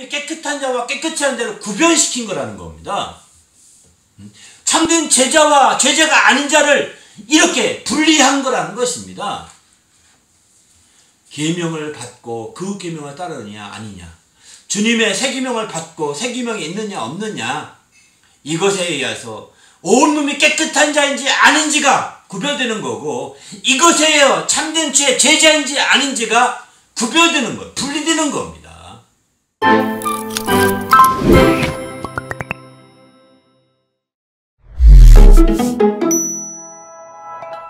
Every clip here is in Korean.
온몸이 깨끗한 자와 깨끗지 않은 자를 구별시킨 거라는 겁니다. 참된 제자와 제자가 아닌 자를 이렇게 분리한 거라는 것입니다. 계명을 받고 그 계명을 따르느냐 아니냐, 주님의 새 계명을 받고 새 계명이 있느냐 없느냐, 이것에 의해서 온몸이 깨끗한 자인지 아닌지가 구별되는 거고, 이것에 의해 참된 주의 제자인지 아닌지가 구별되는 거, 분리되는 겁니다.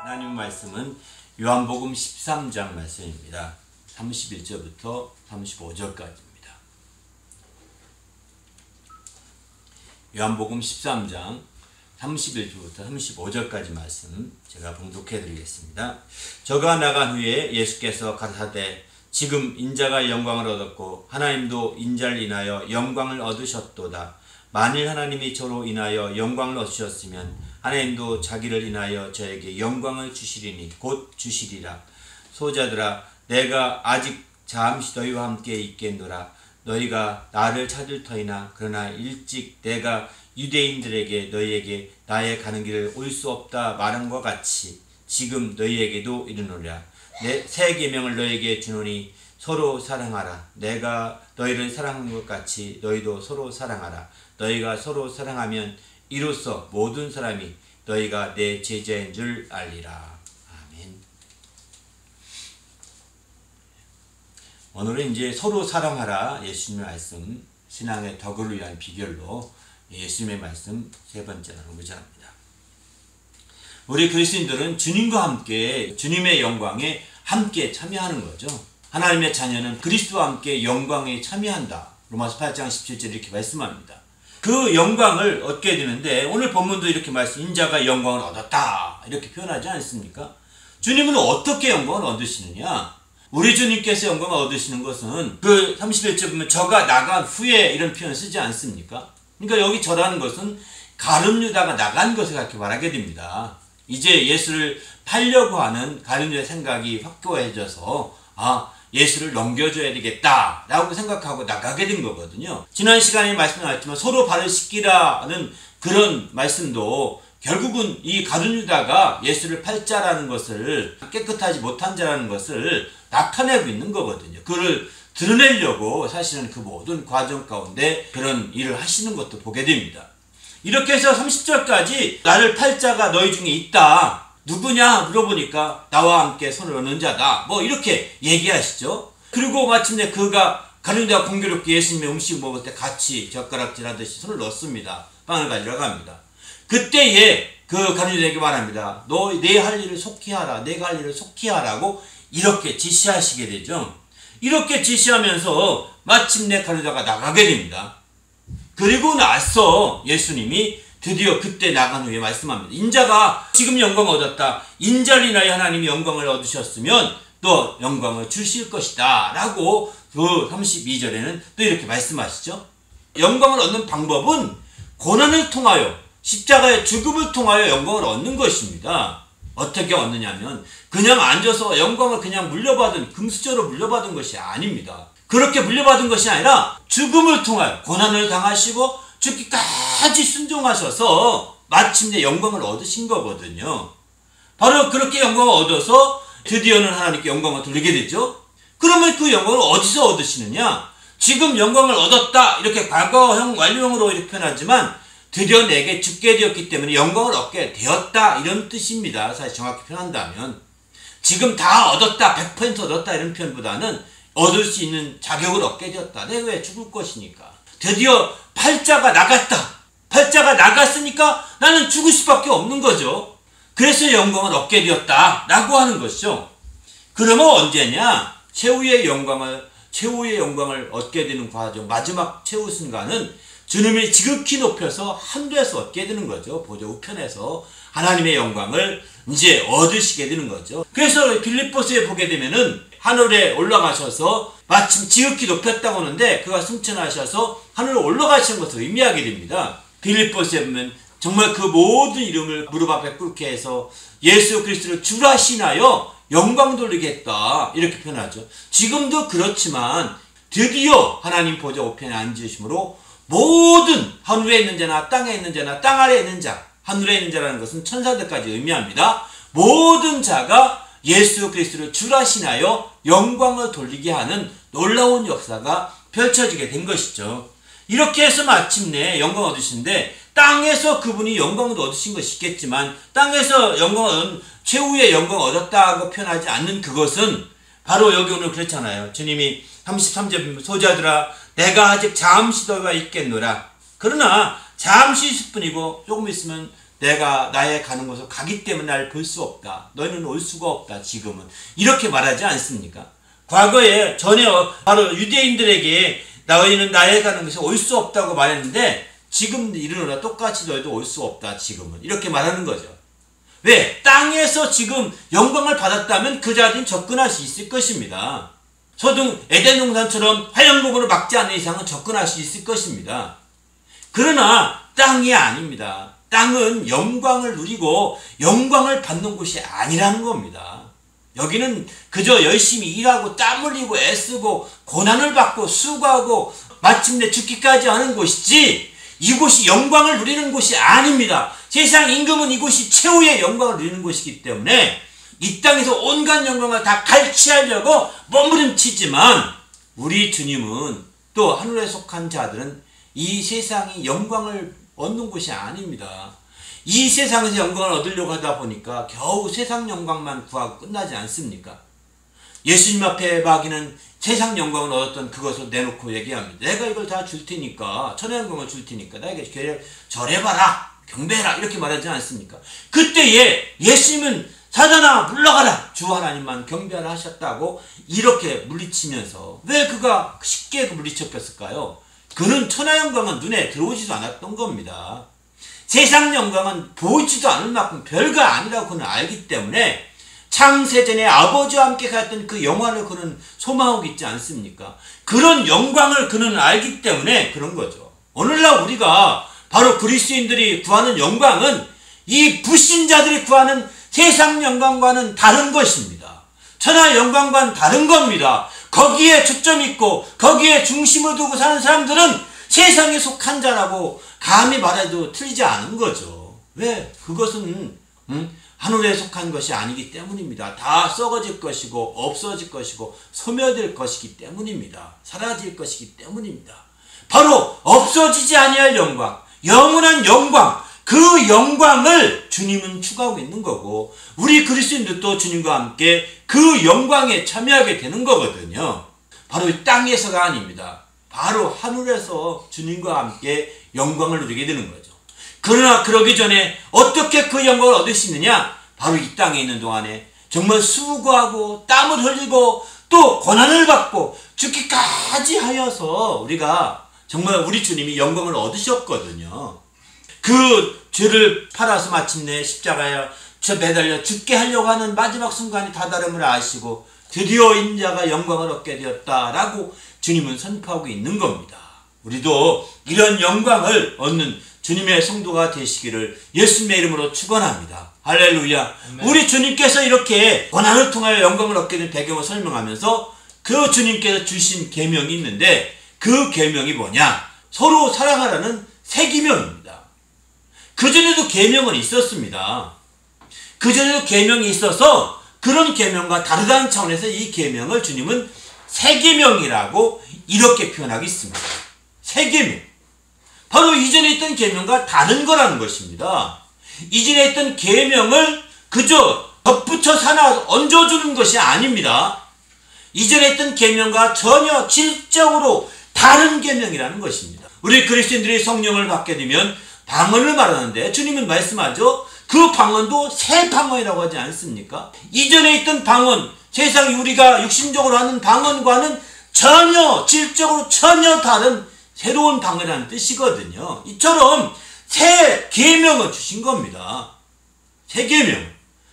하나님 말씀은 요한복음 13장 말씀입니다. 31절부터 35절까지입니다. 요한복음 13장 31절부터 35절까지 말씀 제가 봉독해 드리겠습니다. 저가 나간 후에 예수께서 가라사대 지금 인자가 영광을 얻었고 하나님도 인자를 인하여 영광을 얻으셨도다. 만일 하나님이 저로 인하여 영광을 얻으셨으면 하나님도 자기를 인하여 저에게 영광을 주시리니 곧 주시리라. 소자들아, 내가 아직 잠시 너희와 함께 있겠노라. 너희가 나를 찾을 터이나 그러나 일찍 내가 유대인들에게 너희에게 나의 가는 길을 올 수 없다 말한 것 같이 지금 너희에게도 이르노라. 내 새 계명을 너희에게 주노니 서로 사랑하라. 내가 너희를 사랑한 것 같이 너희도 서로 사랑하라. 너희가 서로 사랑하면 이로써 모든 사람이 너희가 내 제자인 줄 알리라. 아멘. 오늘은 이제 서로 사랑하라 예수님의 말씀, 신앙의 덕을 위한 비결로 예수님의 말씀 세 번째 나누고자 합니다. 우리 그리스도인들은 주님과 함께 주님의 영광에 함께 참여하는 거죠. 하나님의 자녀는 그리스도와 함께 영광에 참여한다. 로마서 8장 17절 이렇게 말씀합니다. 그 영광을 얻게 되는데 오늘 본문도 이렇게 말씀, 인자가 영광을 얻었다 이렇게 표현하지 않습니까? 주님은 어떻게 영광을 얻으시느냐? 우리 주님께서 영광을 얻으시는 것은 그 31절 보면 저가 나간 후에 이런 표현을 쓰지 않습니까? 그러니까 여기 저라는 것은 가룟 유다가 나간 것을 그렇게 말하게 됩니다. 이제 예수를 팔려고 하는 가룟 유다의 생각이 확고해져서 예수를 넘겨줘야 되겠다 라고 생각하고 나가게 된 거거든요. 지난 시간에 말씀하셨지만 서로 발을 씻기라는 그런 말씀도 결국은 이 가룟 유다가 예수를 팔 자라는 것을, 깨끗하지 못한 자라는 것을 나타내고 있는 거거든요. 그를 드러내려고 사실은 그 모든 과정 가운데 그런 일을 하시는 것도 보게 됩니다. 이렇게 해서 30절까지 나를 팔 자가 너희 중에 있다. 누구냐 물어보니까 나와 함께 손을 얻는 자다. 뭐 이렇게 얘기하시죠. 그리고 마침내 그가 가룟 유다가 공교롭게 예수님의 음식 먹을 때 같이 젓가락질 하듯이 손을 넣습니다. 빵을 가지러 갑니다. 그때에 그 가룟 유다에게 말합니다. 너 내 할 일을 속히 하라. 내가 할 일을 속히 하라고 이렇게 지시하시게 되죠. 이렇게 지시하면서 마침내 가룟 유다가 나가게 됩니다. 그리고 나서 예수님이 드디어 그때 나간 후에 말씀합니다. 인자가 지금 영광을 얻었다. 인자를 인하여 하나님이 영광을 얻으셨으면 또 영광을 주실 것이다 라고 그 32절에는 또 이렇게 말씀하시죠. 영광을 얻는 방법은 고난을 통하여, 십자가의 죽음을 통하여 영광을 얻는 것입니다. 어떻게 얻느냐면 그냥 앉아서 영광을 그냥 물려받은, 금수저로 물려받은 것이 아닙니다. 그렇게 물려받은 것이 아니라 죽음을 통하여 고난을 당하시고 죽기까지 순종하셔서 마침내 영광을 얻으신 거거든요. 바로 그렇게 영광을 얻어서 드디어는 하나님께 영광을 돌리게 되죠. 그러면 그 영광을 어디서 얻으시느냐? 지금 영광을 얻었다 이렇게 과거형 완료형으로 이렇게 표현하지만 드디어 내게 죽게 되었기 때문에 영광을 얻게 되었다 이런 뜻입니다. 사실 정확히 표현한다면 지금 다 얻었다, 100% 얻었다 이런 표현보다는 얻을 수 있는 자격을 얻게 되었다. 내가 왜 죽을 것이니까. 드디어 팔자가 나갔다. 팔자가 나갔으니까 나는 죽을 수밖에 없는 거죠. 그래서 영광을 얻게 되었다 라고 하는 것이죠. 그러면 언제냐? 최후의 영광을 얻게 되는 과정, 마지막 최후 순간은 주님이 지극히 높여서 하늘에서 얻게 되는 거죠. 보좌 우편에서 하나님의 영광을 이제 얻으시게 되는 거죠. 그래서 빌립보서에 보게 되면은 하늘에 올라가셔서 마침 지극히 높였다고 하는데 그가 승천하셔서 하늘로 올라가시는 것을 의미하게 됩니다. 빌립보서에 보면 정말 그 모든 이름을 무릎 앞에 꿇게 해서 예수 그리스도를 주라 신하여 영광 돌리겠다 이렇게 표현하죠. 지금도 그렇지만 드디어 하나님 보좌 우편에 앉으심으로 모든 하늘에 있는 자나 땅에 있는 자나 땅 아래에 있는 자, 하늘에 있는 자라는 것은 천사들까지 의미합니다. 모든 자가 예수 그리스도를 주라 신하여 영광을 돌리게 하는 놀라운 역사가 펼쳐지게 된 것이죠. 이렇게 해서 마침내 영광을 얻으시는데, 땅에서 그분이 영광도 얻으신 것이 있겠지만 땅에서 영광은 최후의 영광을 얻었다고 표현하지 않는 그것은 바로 여기 오늘 그렇잖아요. 주님이 33절 소자들아 내가 아직 잠시 더가 있겠노라. 그러나 잠시 있을 뿐이고 조금 있으면 내가 나의 가는 곳으로 가기 때문에 날 볼 수 없다. 너희는 올 수가 없다. 지금은 이렇게 말하지 않습니까? 과거에 전에 바로 유대인들에게 너희는 나의 가는 곳에 올 수 없다고 말했는데 지금 이르노라 똑같이 너희도 올 수 없다. 지금은 이렇게 말하는 거죠. 왜? 땅에서 지금 영광을 받았다면 그 자리는 접근할 수 있을 것입니다. 소등 에덴 동산처럼 화영목으로 막지 않는 이상은 접근할 수 있을 것입니다. 그러나 땅이 아닙니다. 땅은 영광을 누리고 영광을 받는 곳이 아니라는 겁니다. 여기는 그저 열심히 일하고 땀 흘리고 애쓰고 고난을 받고 수고하고 마침내 죽기까지 하는 곳이지 이곳이 영광을 누리는 곳이 아닙니다. 세상 임금은 이곳이 최후의 영광을 누리는 곳이기 때문에 이 땅에서 온갖 영광을 다 갈취하려고 몸부림치지만 우리 주님은 또 하늘에 속한 자들은 이 세상이 영광을 얻는 곳이 아닙니다. 이 세상에서 영광을 얻으려고 하다 보니까 겨우 세상 영광만 구하고 끝나지 않습니까? 예수님 앞에 마귀는 세상 영광을 얻었던 그것을 내놓고 얘기합니다. 내가 이걸 다 줄 테니까, 천의 영광을 줄 테니까 나에게 절해봐라, 경배해라 이렇게 말하지 않습니까? 그때에 예수님은 사단아 물러가라, 주 하나님만 경배하라 하셨다고 이렇게 물리치면서 왜 그가 쉽게 물리쳤겠을까요? 그는 천하 영광은 눈에 들어오지도 않았던 겁니다. 세상 영광은 보이지도 않을 만큼 별거 아니라고 그는 알기 때문에 창세전에 아버지와 함께 갔던 그 영광을 그는 소망하고 있지 않습니까? 그런 영광을 그는 알기 때문에 그런 거죠. 오늘날 우리가 바로 그리스도인들이 구하는 영광은 이 불신자들이 구하는 세상 영광과는 다른 것입니다. 천하 영광과는 다른 겁니다. 거기에 초점이 있고 거기에 중심을 두고 사는 사람들은 세상에 속한 자라고 감히 말해도 틀리지 않은 거죠. 왜? 그것은 하늘에 속한 것이 아니기 때문입니다. 다 썩어질 것이고 없어질 것이고 소멸될 것이기 때문입니다. 사라질 것이기 때문입니다. 바로 없어지지 아니할 영광, 영원한 영광, 그 영광을 주님은 추구하고 있는 거고 우리 그리스도인들도 주님과 함께 그 영광에 참여하게 되는 거거든요. 바로 이 땅에서가 아닙니다. 바로 하늘에서 주님과 함께 영광을 누리게 되는 거죠. 그러나 그러기 전에 어떻게 그 영광을 얻을 수 있느냐? 바로 이 땅에 있는 동안에 정말 수고하고 땀을 흘리고 또 고난을 받고 죽기까지 하여서 우리가 정말 우리 주님이 영광을 얻으셨거든요. 그 죄를 팔아서 마침내 십자가에 매달려 죽게 하려고 하는 마지막 순간이 다다름을 아시고 드디어 인자가 영광을 얻게 되었다라고 주님은 선포하고 있는 겁니다. 우리도 이런 영광을 얻는 주님의 성도가 되시기를 예수님의 이름으로 축원합니다. 할렐루야. 아멘. 우리 주님께서 이렇게 고난을 통하여 영광을 얻게 된 배경을 설명하면서 그 주님께서 주신 계명이 있는데 그 계명이 뭐냐? 서로 사랑하라는 새 계명입니다. 그전에도 계명은 있었습니다. 그전에도 계명이 있어서 그런 계명과 다르다는 차원에서 이 계명을 주님은 새 계명이라고 이렇게 표현하고 있습니다. 새 계명. 바로 이전에 있던 계명과 다른 거라는 것입니다. 이전에 있던 계명을 그저 덧붙여서 하나 얹어주는 것이 아닙니다. 이전에 있던 계명과 전혀 질적으로 다른 계명이라는 것입니다. 우리 그리스도인들이 성령을 받게 되면 방언을 말하는데 주님은 말씀하죠. 그 방언도 새 방언이라고 하지 않습니까? 이전에 있던 방언, 세상이 우리가 육신적으로 하는 방언과는 전혀 질적으로 전혀 다른 새로운 방언이라는 뜻이거든요. 이처럼 새 계명을 주신 겁니다. 새 계명,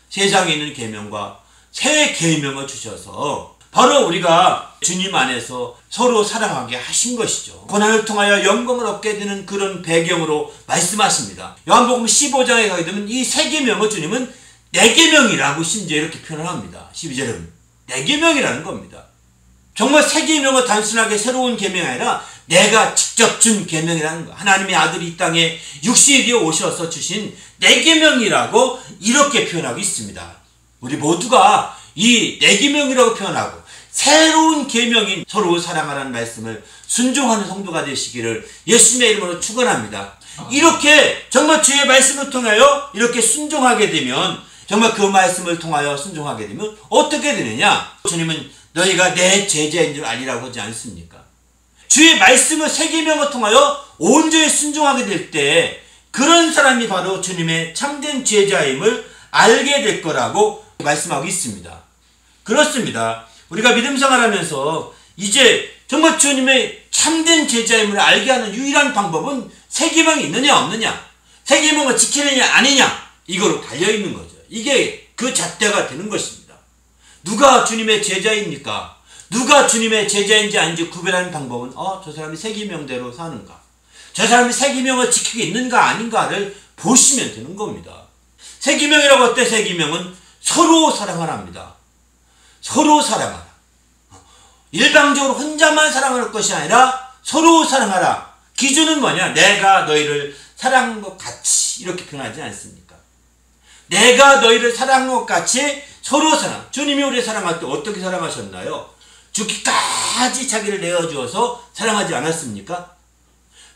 세상에 있는 계명과 새 계명을 주셔서 바로 우리가 주님 안에서 서로 사랑하게 하신 것이죠. 고난을 통하여 영광을 얻게 되는 그런 배경으로 말씀하십니다. 요한복음 15장에 가게 되면 이 새 계명을 주님은 내 계명이라고 심지어 이렇게 표현을 합니다. 12절은 내 계명이라는 겁니다. 정말 새 계명은 단순하게 새로운 계명이 아니라 내가 직접 준 계명이라는 거. 하나님의 아들이 이 땅에 육신이 되어 오셔서 주신 내 계명이라고 이렇게 표현하고 있습니다. 우리 모두가 이 내 계명이라고 표현하고 새로운 계명인 서로 사랑하라는 말씀을 순종하는 성도가 되시기를 예수님의 이름으로 축원합니다. 이렇게 정말 주의 말씀을 통하여 이렇게 순종하게 되면, 정말 그 말씀을 통하여 순종하게 되면 어떻게 되느냐? 주님은 너희가 내 제자인 줄 알리라고 하지 않습니까? 주의 말씀을 새 계명을 통하여 온전히 순종하게 될 때 그런 사람이 바로 주님의 참된 제자임을 알게 될 거라고 말씀하고 있습니다. 그렇습니다. 우리가 믿음 생활하면서 이제 정말 주님의 참된 제자임을 알게 하는 유일한 방법은 새 계명이 있느냐 없느냐, 새 계명을 지키느냐 아니냐, 이거로 달려있는 거죠. 이게 그 잣대가 되는 것입니다. 누가 주님의 제자입니까? 누가 주님의 제자인지 아닌지 구별하는 방법은 저 사람이 새 계명대로 사는가, 저 사람이 새 계명을 지키고 있는가 아닌가를 보시면 되는 겁니다. 새 계명이라고 할 때 새 계명은 서로 사랑하랍니다. 서로 사랑하라. 일방적으로 혼자만 사랑할 것이 아니라 서로 사랑하라. 기준은 뭐냐? 내가 너희를 사랑한 것 같이, 이렇게 표현하지 않습니까? 내가 너희를 사랑한 것 같이 서로 사랑. 주님이 우리를 사랑할 때 어떻게 사랑하셨나요? 죽기까지 자기를 내어주어서 사랑하지 않았습니까?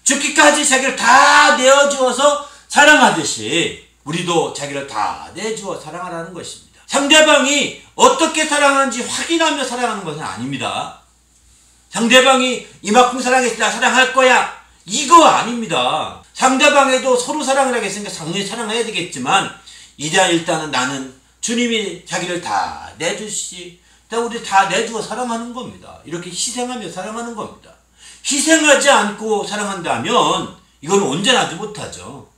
죽기까지 자기를 다 내어주어서 사랑하듯이 우리도 자기를 다 내주어 사랑하라는 것입니다. 상대방이 어떻게 사랑하는지 확인하며 사랑하는 것은 아닙니다. 상대방이 이만큼 사랑했을 때 나 사랑할 거야, 이거 아닙니다. 상대방에도 서로 사랑을 하겠으니까 당연히 사랑해야 되겠지만, 일단은 나는 주님이 자기를 다 내주시, 우리 다 내주어 사랑하는 겁니다. 이렇게 희생하며 사랑하는 겁니다. 희생하지 않고 사랑한다면 이건 온전하지 못하죠.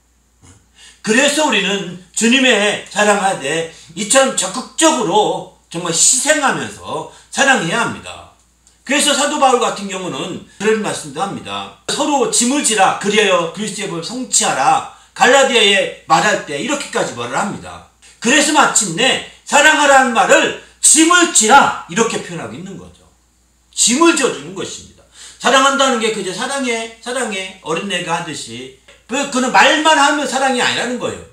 그래서 우리는 주님의 사랑하되 이처럼 적극적으로 정말 희생하면서 사랑해야 합니다. 그래서 사도 바울 같은 경우는 그런 말씀도 합니다. 서로 짐을 지라, 그리하여 그리스도의 법을 성취하라. 갈라디아에 말할 때 이렇게까지 말을 합니다. 그래서 마침내 사랑하라는 말을 짐을 지라, 이렇게 표현하고 있는 거죠. 짐을 져주는 것입니다. 사랑한다는 게 그저 사랑해 어린애가 하듯이 그는 말만 하면 사랑이 아니라는 거예요.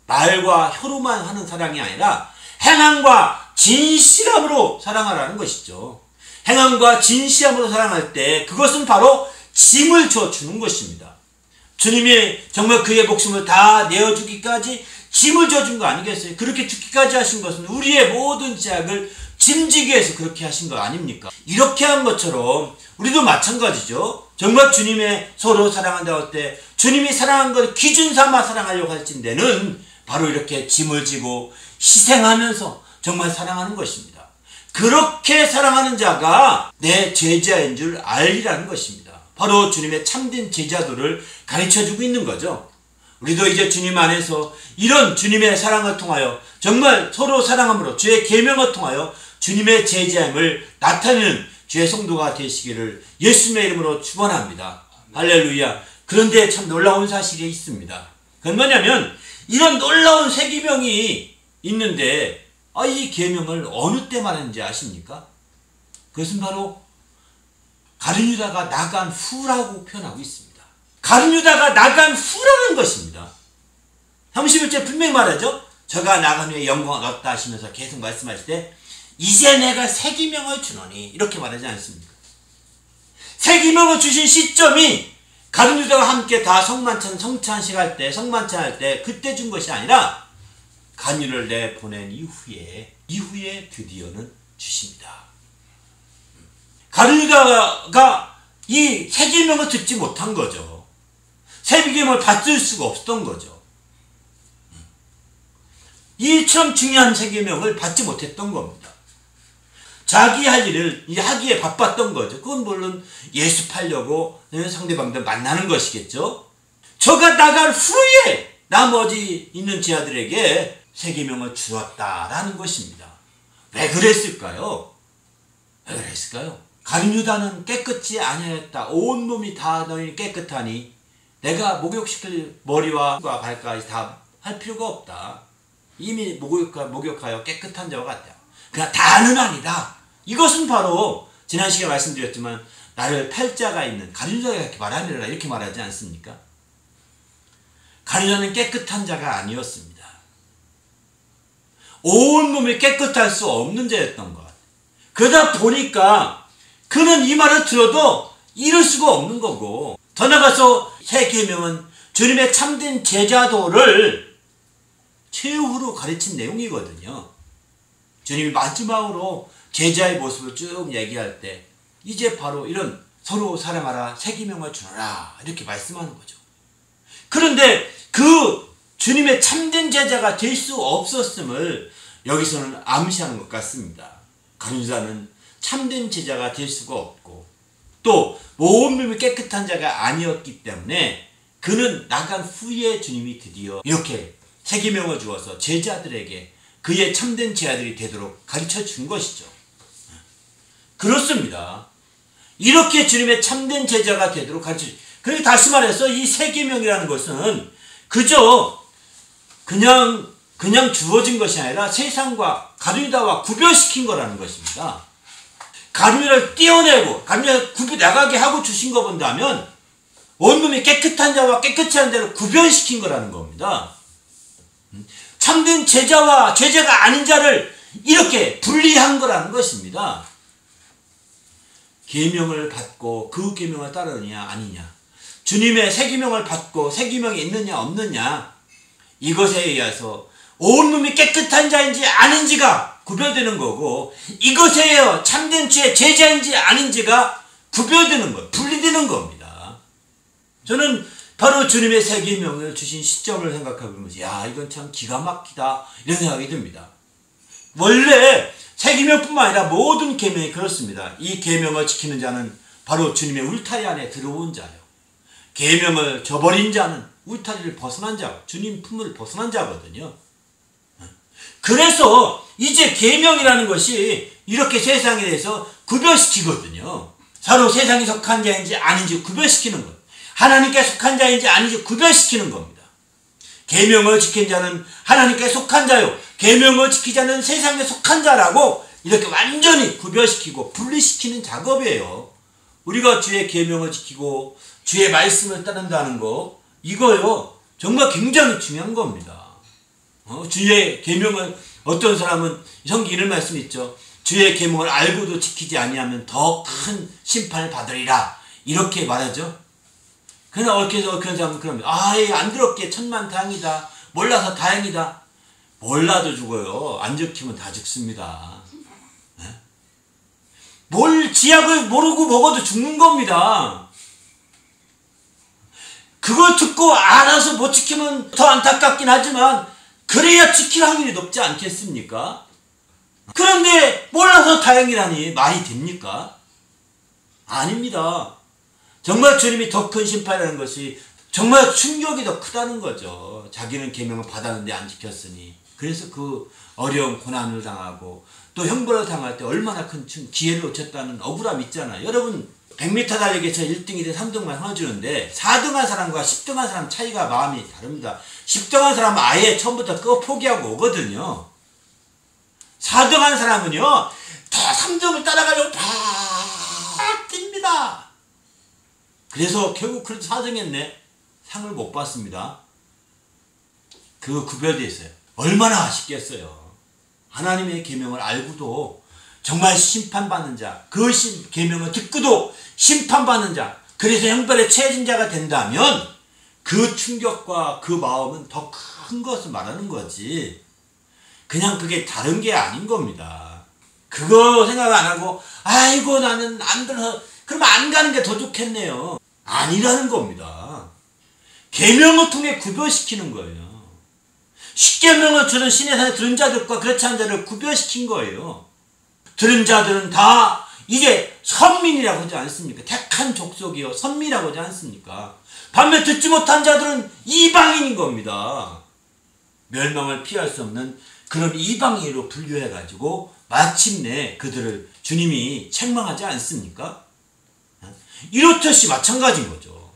말과 혀로만 하는 사랑이 아니라 행함과 진실함으로 사랑하라는 것이죠. 행함과 진실함으로 사랑할 때 그것은 바로 짐을 져주는 것입니다. 주님이 정말 그의 목숨을 다 내어주기까지 짐을 져준 거 아니겠어요? 그렇게 죽기까지 하신 것은 우리의 모든 죄악을 짐지기 위해서 그렇게 하신 거 아닙니까? 이렇게 한 것처럼 우리도 마찬가지죠. 정말 주님의 서로 사랑한다고 할 때 주님이 사랑한 걸 기준 삼아 사랑하려고 할진대는 바로 이렇게 짐을 지고 희생하면서 정말 사랑하는 것입니다. 그렇게 사랑하는 자가 내 제자인 줄 알리라는 것입니다. 바로 주님의 참된 제자도를 가르쳐주고 있는 거죠. 우리도 이제 주님 안에서 이런 주님의 사랑을 통하여 정말 서로 사랑함으로 주의 계명을 통하여 주님의 제자임을 나타내는 주의 성도가 되시기를 예수님의 이름으로 축원합니다. 할렐루야. 그런데 참 놀라운 사실이 있습니다. 그건 뭐냐면 이런 놀라운 새 계명이 있는데 이 계명을 어느 때 말하는지 아십니까? 그것은 바로 가룟 유다가 나간 후라고 표현하고 있습니다. 가룟 유다가 나간 후라는 것입니다. 31절 분명히 말하죠. 저가 나간 후에 영광을 얻다 하시면서 계속 말씀하실 때 이제 내가 새 계명을 주노니, 이렇게 말하지 않습니까? 새 계명을 주신 시점이 가룟 유다와 함께 다 성찬식 할 때, 성만찬 할 때 그때 준 것이 아니라 간유를 내보낸 이후에 드디어는 주십니다. 가룟 유다가 이 새 계명을 듣지 못한 거죠. 새 계명을 받을 수가 없었던 거죠. 이처럼 중요한 새 계명을 받지 못했던 겁니다. 자기 할 일을 하기에 바빴던 거죠. 그건 물론 예수 팔려고 상대방들 만나는 것이겠죠. 저가 나갈 후에 나머지 있는 지하들에게 새 계명을 주었다라는 것입니다. 왜 그랬을까요? 왜 그랬을까요? 가룟 유다는 깨끗이 아니었다. 온 몸이 다 너희 깨끗하니 내가 목욕시킬 머리와 발까지 다 할 필요가 없다. 이미 목욕하여 깨끗한 자와 같다. 그냥 다는 아니다. 이것은 바로 지난 시간에 말씀드렸지만 나를 팔자가 있는 가룟유다가 이렇게 말하느라 이렇게 말하지 않습니까? 가룟유다는 깨끗한 자가 아니었습니다. 온몸이 깨끗할 수 없는 자였던 것. 그러다 보니까 그는 이 말을 들어도 이룰 수가 없는 거고, 더 나아가서 새 계명은 주님의 참된 제자도를 최후로 가르친 내용이거든요. 주님이 마지막으로 제자의 모습을 쭉 얘기할 때 이제 바로 이런 서로 사랑하라 새 계명을 주노라 이렇게 말씀하는 거죠. 그런데 그 주님의 참된 제자가 될 수 없었음을 여기서는 암시하는 것 같습니다. 가룟유다는 참된 제자가 될 수가 없고 또 온몸이 깨끗한 자가 아니었기 때문에 그는 나간 후에 주님이 드디어 이렇게 새 계명을 주어서 제자들에게 그의 참된 제자들이 되도록 가르쳐 준 것이죠. 그렇습니다. 이렇게 주님의 참된 제자가 되도록 가르쳐 준. 그러니까 다시 말해서 이 새 계명이라는 것은 그저 그냥 주어진 것이 아니라 세상과 가룟유다와 구별시킨 거라는 것입니다. 가룟유다를 떼어내고 가룟유다를 구별 나가게 하고 주신 거 본다면 온몸이 깨끗한 자와 깨끗지 않은 자를 구별시킨 거라는 겁니다. 참된 제자와 제자가 아닌 자를 이렇게 분리한 거라는 것입니다. 계명을 받고 그 계명을 따르느냐 아니냐, 주님의 새 계명을 받고 새 계명이 있느냐 없느냐, 이것에 의해서 온몸이 깨끗한 자인지 아닌지가 구별되는 거고, 이것에 의해 참된 주의 제자인지 아닌지가 구별되는 거, 분리되는 겁니다. 저는 바로 주님의 새 계명을 주신 시점을 생각해보면서 야, 이건 참 기가 막히다 이런 생각이 듭니다. 원래 새 계명뿐만 아니라 모든 계명이 그렇습니다. 이 계명을 지키는 자는 바로 주님의 울타리 안에 들어온 자요. 계명을 저버린 자는 울타리를 벗어난 자, 주님 품을 벗어난 자거든요. 그래서 이제 계명이라는 것이 이렇게 세상에 대해서 구별시키거든요. 서로 세상에 속한 자인지 아닌지 구별시키는 것. 하나님께 속한 자인지 아닌지 구별시키는 겁니다. 계명을 지킨 자는 하나님께 속한 자요, 계명을 지키지 않는 세상에 속한 자라고 이렇게 완전히 구별시키고 분리시키는 작업이에요. 우리가 주의 계명을 지키고 주의 말씀을 따른다는 거, 이거요 정말 굉장히 중요한 겁니다. 주의 계명을, 어떤 사람은 성경 이런 말씀 있죠. 주의 계명을 알고도 지키지 아니하면 더 큰 심판을 받으리라 이렇게 말하죠. 그러나 어떻게서 그런 사람은 그럽니다. 안 들었기에 천만다행이다, 몰라서 다행이다. 몰라도 죽어요. 안 지키면 다 죽습니다. 뭘 지약을 모르고 먹어도 죽는 겁니다. 그걸 듣고 알아서 못 지키면 더 안타깝긴 하지만 그래야 지킬 확률이 높지 않겠습니까? 그런데 몰라서 다행이라니 말이 됩니까? 아닙니다. 정말 주님이 더 큰 심판이라는 것이 정말 충격이 더 크다는 거죠. 자기는 계명을 받았는데 안 지켰으니. 그래서 그 어려운 고난을 당하고 또 형벌을 당할 때 얼마나 큰 기회를 놓쳤다는 억울함 있잖아요. 여러분 100m 달리기에서 1등이 돼 3등만 해주는데 4등한 사람과 10등한 사람 차이가 마음이 다릅니다. 10등한 사람은 아예 처음부터 포기하고 오거든요. 4등한 사람은요 더 3등을 따라가려고 팍 뜁니다. 그래서 결국 그래도 4등 했네. 상을 못 받습니다. 그 구별되어 있어요. 얼마나 아쉽겠어요. 하나님의 계명을 알고도 정말 심판받는 자, 그 계명을 듣고도 심판받는 자, 그래서 형벌에 처해진 자가 된다면 그 충격과 그 마음은 더 큰 것을 말하는 거지, 그냥 그게 다른 게 아닌 겁니다. 그거 생각 안 하고 아이고 나는 안 들어, 그러면 안 가는 게 더 좋겠네요. 아니라는 겁니다. 계명을 통해 구별시키는 거예요. 십계명을 들은 신의 산에 들은 자들과 그렇지 않은 자를 구별시킨 거예요. 들은 자들은 다 이제 선민이라고 하지 않습니까? 택한 족속이요 선민이라고 하지 않습니까? 반면 듣지 못한 자들은 이방인인 겁니다. 멸망을 피할 수 없는 그런 이방인으로 분류해가지고 마침내 그들을 주님이 책망하지 않습니까? 이렇듯이 마찬가지인 거죠.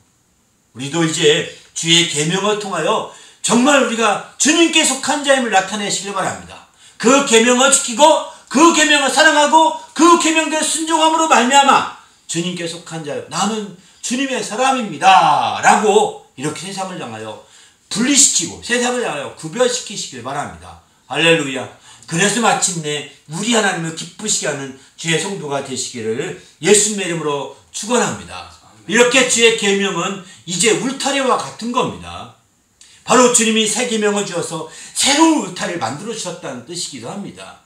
우리도 이제 주의 계명을 통하여 정말 우리가 주님께 속한 자임을 나타내시길 바랍니다. 그 계명을 지키고 그 계명을 사랑하고 그 계명대로 순종함으로 말미암아 주님께 속한 자요 나는 주님의 사람입니다 라고 이렇게 세상을 향하여 분리시키고 세상을 향하여 구별시키시길 바랍니다. 할렐루야. 그래서 마침내 우리 하나님을 기쁘시게 하는 주의 성도가 되시기를 예수님의 이름으로 축원합니다. 이렇게 주의 계명은 이제 울타리와 같은 겁니다. 바로 주님이 새 계명을 주어서 새로운 울타리를 만들어 주셨다는 뜻이기도 합니다.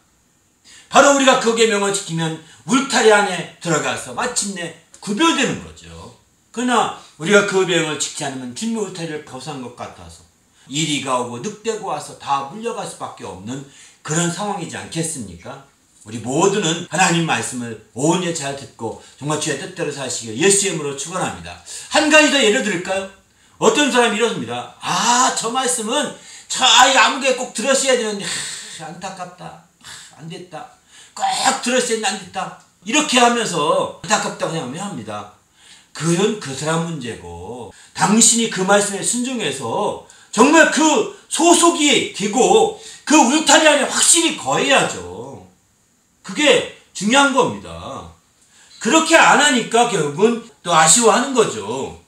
바로 우리가 그 계명을 지키면 울타리 안에 들어가서 마침내 구별되는 거죠. 그러나 우리가 그 계명을 지키지 않으면 주님의 울타리를 벗어난 것 같아서 이리가 오고 늑대가 와서 다 물려갈 수밖에 없는 그런 상황이지 않겠습니까? 우리 모두는 하나님 말씀을 온전히 잘 듣고 정말 주의 뜻대로 사시길 예수의 이름으로 축원합니다. 한 가지 더 예를 들을까요? 어떤 사람이 이렇습니다. 저 말씀은 저 아이 아무게 꼭 들었어야 되는데 안타깝다. 안 됐다. 꼭 들었어야 되는데 안 됐다. 이렇게 하면서 안타깝다고 생각합니다. 그건 그 사람 문제고 당신이 그 말씀에 순종해서 정말 그 소속이 되고 그 울타리 안에 확실히 거해야죠. 그게 중요한 겁니다. 그렇게 안 하니까 결국은 또 아쉬워하는 거죠.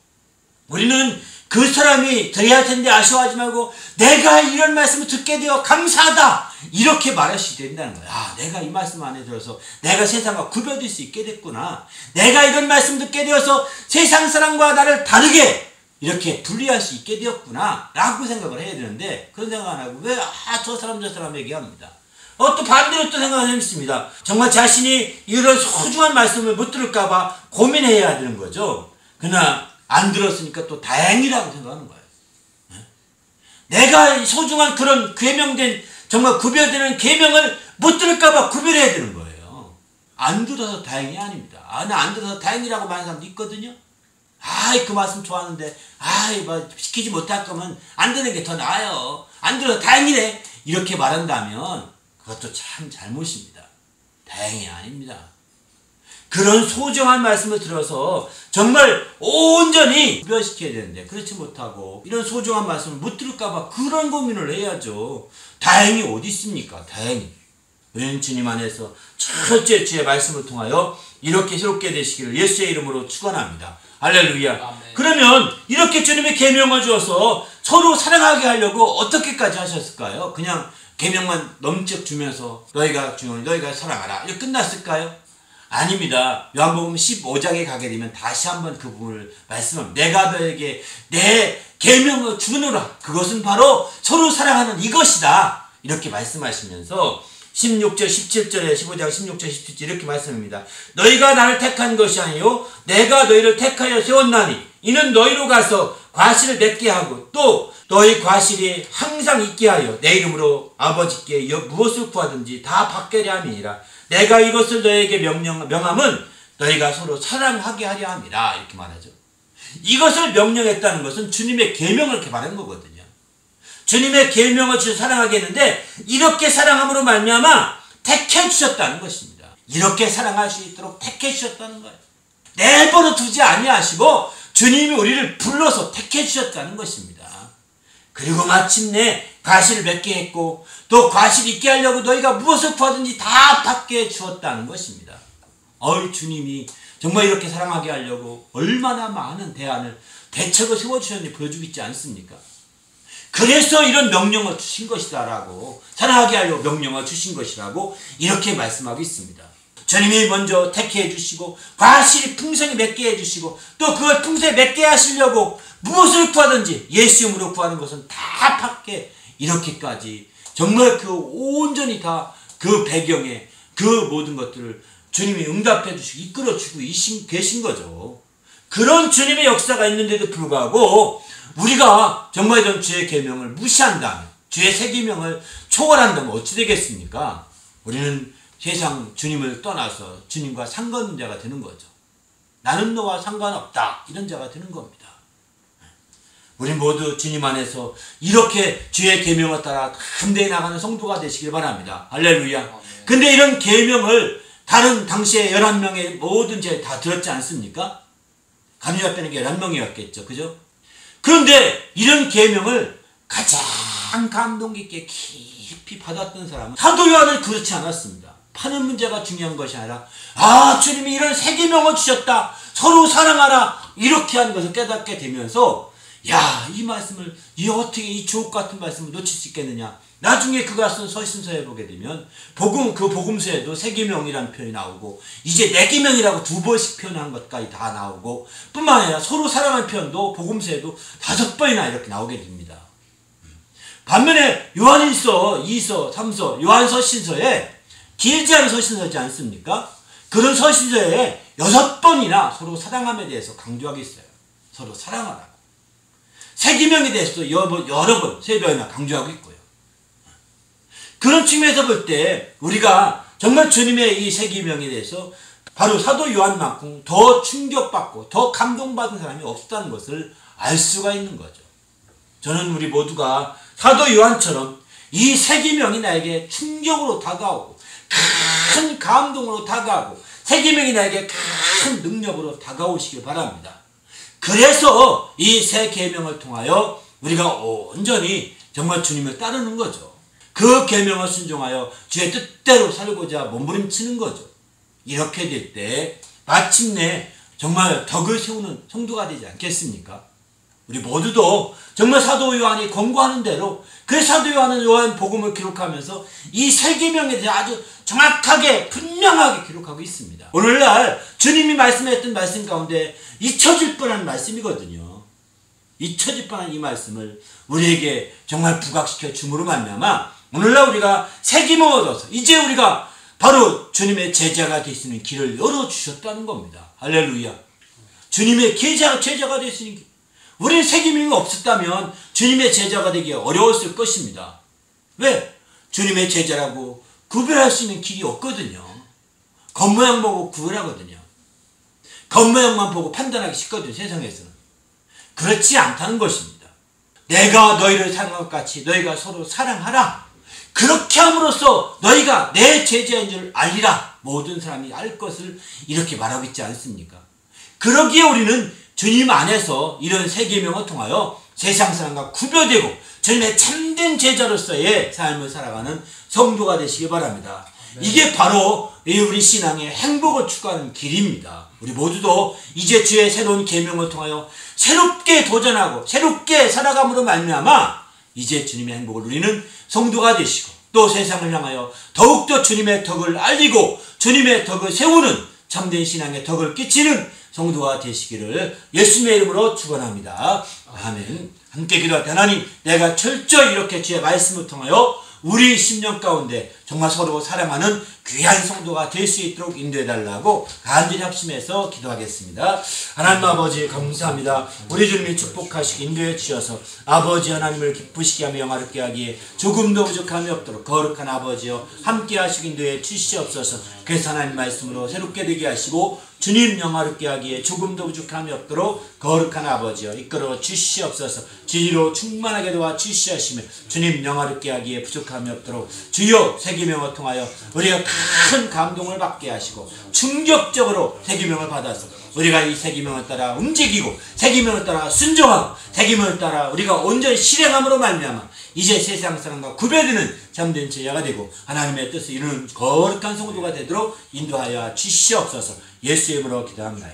우리는 그 사람이 들어야 할 텐데 아쉬워하지 말고 내가 이런 말씀을 듣게 되어 감사하다 이렇게 말하셔야 된다는 거야. 내가 이 말씀 안에 들어서 내가 세상과 구별될 수 있게 됐구나. 내가 이런 말씀 듣게 되어서 세상 사람과 나를 다르게 이렇게 분리할 수 있게 되었구나 라고 생각을 해야 되는데 그런 생각 안 하고 왜 저 사람 저 사람 얘기합니다. 또 반대로 또 생각을 했습니다. 정말 자신이 이런 소중한 말씀을 못 들을까 봐 고민해야 되는 거죠. 그러나 안 들었으니까 또 다행이라고 생각하는 거예요. 내가 소중한 그런 계명된 정말 구별되는 계명을 못 들을까 봐 구별해야 되는 거예요. 안 들어서 다행이 아닙니다. 나 안 들어서 다행이라고 말하는 사람도 있거든요. 그 말씀 좋아하는데 시키지 못할 거면 안 되는 게 더 나아요. 안 들어서 다행이래. 이렇게 말한다면 그것도 참 잘못입니다. 다행이 아닙니다. 그런 소중한 말씀을 들어서 정말 온전히 구별시켜야 되는데 그렇지 못하고 이런 소중한 말씀을 못 들을까 봐 그런 고민을 해야죠. 다행이 어디 있습니까? 다행히. 우리는 주님 안에서 첫째 주의 말씀을 통하여 이렇게 새롭게 되시기를 예수의 이름으로 축원합니다. 할렐루야. 아멘. 그러면 이렇게 주님의 계명을 주어서 서로 사랑하게 하려고 어떻게까지 하셨을까요? 그냥 계명만 넘쩍 주면서 너희가 사랑하라 이렇게 끝났을까요? 아닙니다. 요한복음 15장에 가게 되면 다시 한번 그 부분을 말씀합니다. 내가 너에게 내 계명을 주노라. 그것은 바로 서로 사랑하는 이것이다. 이렇게 말씀하시면서 16절 17절에 15장 16절 17절 이렇게 말씀합니다. 너희가 나를 택한 것이 아니요 내가 너희를 택하여 세웠나니 이는 너희로 가서 과실을 맺게 하고 또 너희 과실이 항상 있게 하여 내 이름으로 아버지께 무엇을 구하든지 다 받게 하려 함이니라. 내가 이것을 너희에게 명함은 너희가 서로 사랑하게 하려 함이라. 이렇게 말하죠. 이것을 명령했다는 것은 주님의 계명을 이렇게 말하는 거거든요. 주님의 계명을 주셔서 사랑하게 했는데 이렇게 사랑함으로 말미암아 택해 주셨다는 것입니다. 이렇게 사랑할 수 있도록 택해 주셨다는 거예요. 내버려 두지 아니하시고 주님이 우리를 불러서 택해 주셨다는 것입니다. 그리고 마침내 과실을 맺게 했고 또 과실 있게 하려고 너희가 무엇을 구하든지 다 받게 주었다는 것입니다. 주님이 정말 이렇게 사랑하게 하려고 얼마나 많은 대책을 세워주셨는지 보여주고 있지 않습니까? 그래서 이런 명령을 주신 것이다라고 사랑하게 하려고 명령을 주신 것이라고 이렇게 말씀하고 있습니다. 주님이 먼저 택해 주시고 과실이 풍성히 맺게 해주시고 또 그걸 풍성히 맺게 하시려고 무엇을 구하든지 예수 이름으로 구하는 것은 다 받게 이렇게까지 정말 그 온전히 다 그 배경에 그 모든 것들을 주님이 응답해 주시고 이끌어 주고 계신 거죠. 그런 주님의 역사가 있는데도 불구하고 우리가 정말 이런 주의 계명을 무시한다면 주의 새 계명을 초월한다면 어찌 되겠습니까? 우리는 세상 주님을 떠나서 주님과 상관 자가 되는 거죠. 나는 너와 상관없다 이런 자가 되는 겁니다. 우리 모두 주님 안에서 이렇게 주의 계명을 따라 담대히 나가는 성도가 되시길 바랍니다. 할렐루야. 근데 이런 계명을 다른 당시에 11명의 모든 제 다 들었지 않습니까? 감리교 때는 11명이었겠죠. 그죠? 그런데 이런 계명을 가장 감동 깊게 깊이 받았던 사람은 사도 요한은 그렇지 않았습니다. 파는 문제가 중요한 것이 아니라 주님이 이런 새 계명을 주셨다. 서로 사랑하라. 이렇게 하는 것을 깨닫게 되면서 이 말씀을 어떻게 이 주옥 같은 말씀을 놓칠 수 있겠느냐. 나중에 그가 쓴 서신서에 보게 되면 그 복음서에도 새 계명이라는 표현이 나오고 이제 내 계명이라고 2번씩 표현한 것까지 다 나오고 뿐만 아니라 서로 사랑하는 표현도 복음서에도 5번이나 이렇게 나오게 됩니다. 반면에 요한일서, 2서, 3서, 요한서신서에 길지 않은 서신서지 않습니까? 그런 서신서에 6번이나 서로 사랑함에 대해서 강조하고 있어요. 서로 사랑하라고. 새 계명에 대해서도 여러 번, 3번이나 강조하고 있고요. 그런 측면에서 볼 때 우리가 정말 주님의 이 새 계명에 대해서 바로 사도 요한만큼 더 충격받고 더 감동받은 사람이 없다는 것을 알 수가 있는 거죠. 저는 우리 모두가 사도 요한처럼 이 새 계명이 나에게 충격으로 다가오고 큰 감동으로 다가오고 새 계명이 나에게 큰 능력으로 다가오시길 바랍니다. 그래서 이 새 계명을 통하여 우리가 온전히 정말 주님을 따르는 거죠. 그 계명을 순종하여 주의 뜻대로 살고자 몸부림치는 거죠. 이렇게 될 때 마침내 정말 덕을 세우는 성도가 되지 않겠습니까? 우리 모두도 정말 사도 요한이 권고하는 대로 그 사도 요한은 요한 복음을 기록하면서 이 새 계명에 대해 아주 정확하게 분명하게 기록하고 있습니다. 오늘날 주님이 말씀했던 말씀 가운데 잊혀질 뻔한 말씀이거든요. 잊혀질 뻔한 이 말씀을 우리에게 정말 부각시켜 줌으로 말미암아 오늘날 우리가 새 계명을 얻어서 이제 우리가 바로 주님의 제자가 될 수 있는 길을 열어주셨다는 겁니다. 할렐루야. 주님의 제자가 될 수 있는 길. 우리는 새 계명이 없었다면 주님의 제자가 되기 어려웠을 것입니다. 왜? 주님의 제자라고 구별할 수 있는 길이 없거든요. 겉모양 보고 구별하거든요. 겉모양만 보고 판단하기 쉽거든요. 세상에서는. 그렇지 않다는 것입니다. 내가 너희를 사랑한 것 같이 너희가 서로 사랑하라. 그렇게 함으로써 너희가 내 제자인 줄 알리라. 모든 사람이 알 것을 이렇게 말하고 있지 않습니까? 그러기에 우리는 주님 안에서 이런 새 계명을 통하여 세상 사람과 구별되고 주님의 참된 제자로서의 삶을 살아가는 성도가 되시기 바랍니다. 이게 바로 우리 신앙의 행복을 추구하는 길입니다. 우리 모두도 이제 주의 새로운 계명을 통하여 새롭게 도전하고 새롭게 살아감으로 말미암아 이제 주님의 행복을 누리는 성도가 되시고 또 세상을 향하여 더욱더 주님의 덕을 알리고 주님의 덕을 세우는 참된 신앙의 덕을 끼치는 성도가 되시기를 예수님의 이름으로 축원합니다. 아멘. 함께 기도할 때 하나님, 내가 철저히 이렇게 주의 말씀을 통하여 우리 심령 가운데 정말 서로 사랑하는 귀한 성도가 될 수 있도록 인도해달라고 간절히 합심해서 기도하겠습니다. 하나님 아버지 감사합니다. 우리 주님이 축복하시고 인도해 주셔서 아버지 하나님을 기쁘시게 하며 영화롭게 하기에 조금도 부족함이 없도록 거룩한 아버지여 함께 하시고 인도해 주시옵소서. 그래서 하나님 말씀으로 새롭게 되게 하시고 주님 영화롭게 하기에 조금도 부족함이 없도록 거룩한 아버지여 이끌어 주시옵소서. 진리로 충만하게 도와 주시하시며 주님 영화롭게 하기에 부족함이 없도록 주여 새 계명을 통하여 우리가 큰 감동을 받게 하시고 충격적으로 새 계명을 받아서 우리가 이 새 계명을 따라 움직이고 새 계명을 따라 순종하고 새 계명을 따라 우리가 온전히 실행함으로 말미암아 이제 세상 사람과 구별되는 참된 제자가 되고 하나님의 뜻을 이루는 거룩한 성도가 되도록 인도하여 주시옵소서. 예수의 이름으로 기도합니다.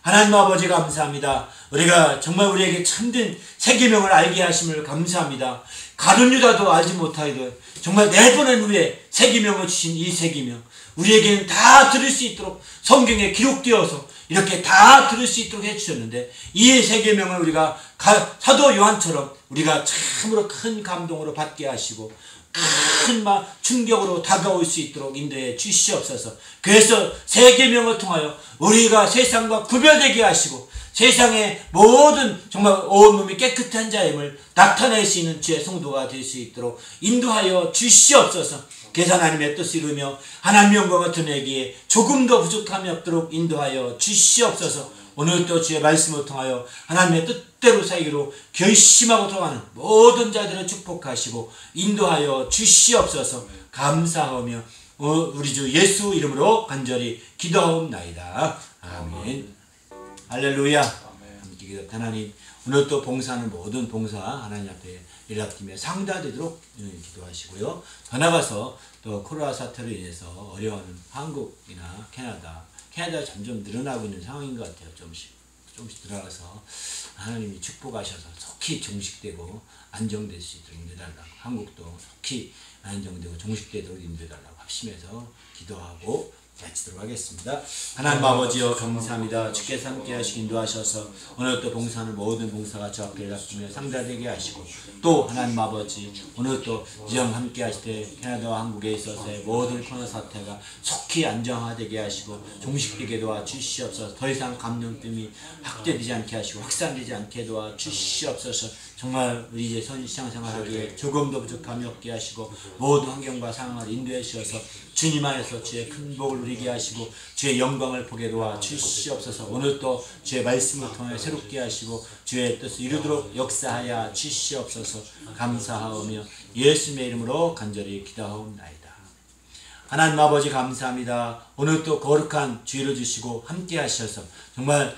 하나님 아버지 감사합니다. 우리가 정말 우리에게 참된 새 계명을 알게 하심을 감사합니다. 가룟 유다도 알지 못하여도 정말 4번의 후에 새 계명을 주신 이 새 계명 우리에게는 다 들을 수 있도록 성경에 기록되어서 이렇게 다 들을 수 있도록 해주셨는데 이 새 계명을 우리가 사도 요한처럼 우리가 참으로 큰 감동으로 받게 하시고 큰 충격으로 다가올 수 있도록 인도해 주시옵소서. 그래서 새 계명을 통하여 우리가 세상과 구별되게 하시고 세상의 모든 정말 온몸이 깨끗한 자임을 나타낼 수 있는 주의 성도가 될 수 있도록 인도하여 주시옵소서. 그래서 하나님의 뜻을 이루며 하나님의 영광을 드러내기에 조금도 부족함이 없도록 인도하여 주시옵소서. 오늘도 주의 말씀을 통하여 하나님의 뜻대로 살기로 결심하고 돌아가는 모든 자들을 축복하시고 인도하여 주시옵소서. 감사하며 우리 주 예수 이름으로 간절히 기도하옵나이다. 아멘. 할렐루야. 드리기도 하나님 오늘 또 봉사하는 모든 봉사 하나님 앞에 연락드리며 상달되도록 기도하시고요. 더 나가서 또 코로나 사태로 인해서 어려워하는 한국이나 캐나다 점점 늘어나고 있는 상황인 것 같아요. 조금씩 들어가서 하나님이 축복하셔서 속히 종식되고 안정될 수 있도록 인도해달라고, 한국도 속히 안정되고 종식되도록 인도해달라고 합심해서 기도하고 마치도록 하겠습니다. 하나님 아버지여 감사합니다. 주께서 함께 하시고 인도하셔서 오늘 또 봉사하는 모든 봉사가 저 앞에 연락주며 상달되게 하시고, 또 하나님 아버지 오늘 또 이정 함께 하실 때 캐나다와 한국에 있어서의 모든 코로나 사태가 속히 안정화되게 하시고 종식되게 도와주시옵소서. 더 이상 감염병이 확대되지 않게 하시고 확산되지 않게 도와주시옵소서. 정말 우리 이제 신앙생활하기에 조금도 부족함이 없게 하시고 모든 환경과 상황을 인도해 주셔서 주님 안에서 주의 큰 복을 누리게 하시고 주의 영광을 보게 도와주시옵소서. 오늘 또 주의 말씀을 통해 새롭게 하시고 주의 뜻을 이루도록 역사하여 주시옵소서. 감사하오며 예수님의 이름으로 간절히 기도하옵나이다. 하나님 아버지 감사합니다. 오늘 또 거룩한 주일을 주시고 함께 하셔서 정말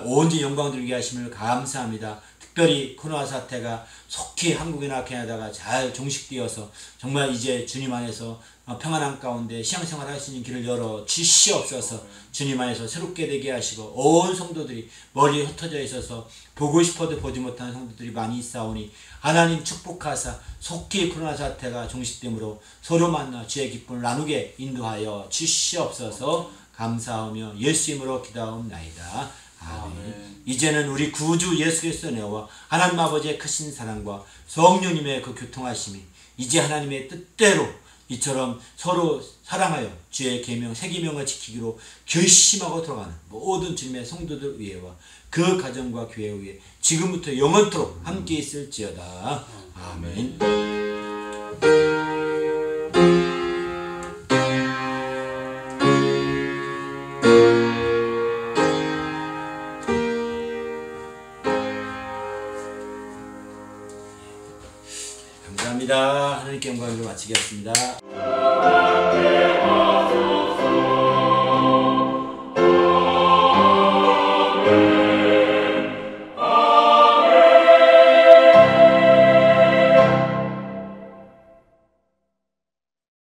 온전히 영광 드리게 하심을 감사합니다. 특별히 코로나 사태가 속히 한국이나 캐나다가 잘 종식되어서 정말 이제 주님 안에서 평안한 가운데 신앙생활 할 수 있는 길을 열어 주시옵소서. 주님 안에서 새롭게 되게 하시고 온 성도들이 머리에 흩어져 있어서 보고 싶어도 보지 못하는 성도들이 많이 있사오니 하나님 축복하사 속히 코로나 사태가 종식되므로 서로 만나 주의 기쁨을 나누게 인도하여 주시옵소서. 감사하며 예수 이름으로 기도하옵나이다. 아멘. 이제는 우리 구주 예수 그리스도의 은혜와 하나님 아버지의 크신 사랑과 성령님의 그 교통하심이 이제 하나님의 뜻대로 이처럼 서로 사랑하여 주의 계명 새 계명을 지키기로 결심하고 들어가는 모든 주님의 성도들 위에와 그 가정과 교회 위에 지금부터 영원토록 함께 있을지어다. 아멘. 감사합니다. 하나님께 영광을 마치겠습니다.